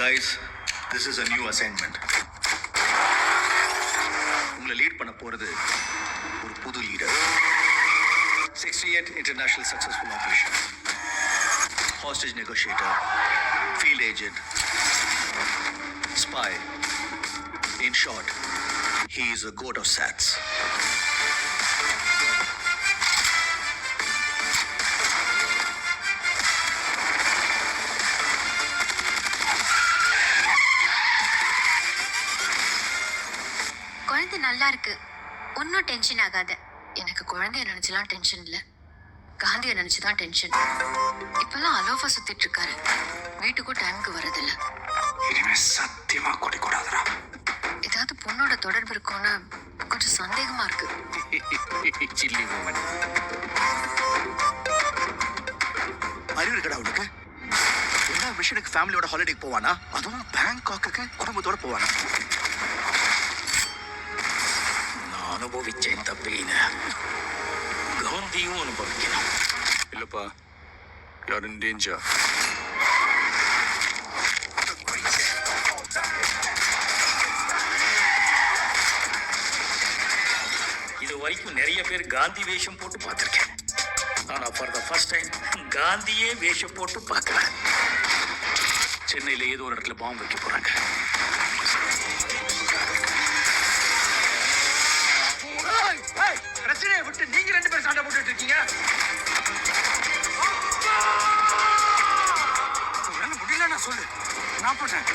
Guys, this is a new assignment. உங்களை lead பண்ண போறது ஒரு புது leader. 68 international successful operations. Hostage negotiator, field agent, spy. In short, he is a goat of SATs. குழந்தை நல்லா இருக்கு, ஒன்னும் டென்ஷன் ஆகாத. எனக்கு குழந்தைய நினைச்சலாம் டென்ஷன் இல்ல, காந்திய நினைச்சுதான் டென்ஷன். இப்பெல்லாம் அலோஃபா சுத்திட்டு இருக்காரு, வீட்டுக்கும் டைமுக்கு வரதில்ல. இனிமே சத்தியமா கொடி கூடாதுடா. ஏதாவது பொண்ணோட தொடர்பு இருக்கும்னு கொஞ்சம் சந்தேகமா இருக்கு. Chilli woman. அறிவு இருக்கடா உனக்கு? எல்லா விஷயத்துக்கு ஃபேமிலியோட ஹாலிடேக்கு போவானா? அதுவும் பேங்காக்கு குடும்பத்தோட போவானா? நான் அனுபவிச்சேன் தப்பீன, காந்தியும் அனுபவிக்கணும். இல்லப்பா, you're in danger. இது வரைக்கும் நிறைய பேர் காந்தி வேஷம் போட்டு பார்த்துருக்கேன். ஆனா ஃபார் த ஃபர்ஸ்ட் டைம் காந்தியே வேஷம் போட்டு பார்க்கல. சென்னையில் ஏதோ ஒரு இடத்துல பாம்பு வைக்க போறாங்க. பிரச்சனையை விட்டு நீங்க 2 பேரும் சண்டை போட்டுட்டு இருக்கீங்க. முடியல, நான் சொல்லு, நான் போட்டேன்.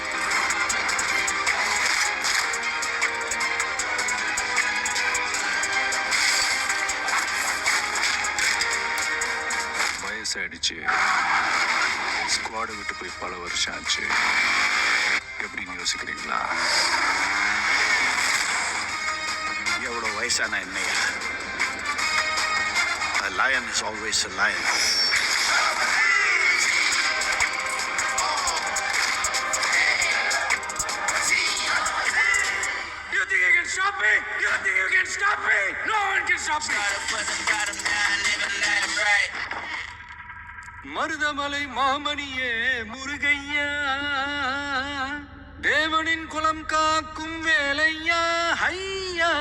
வயசாயிடுச்சு, ஸ்குவாடை விட்டு போய் பல வருஷம் ஆச்சு. எப்படின்னு யோசிக்கிறீங்களா? எவ்வளோ வயசான என்னையா? A lion is always a lion. You think you can stop me? You think you can stop me? No one can stop me. Marudhamalai மாமணியே முருகையா, தேவனின் குலம் காக்கும் வேலையா, ஐயா.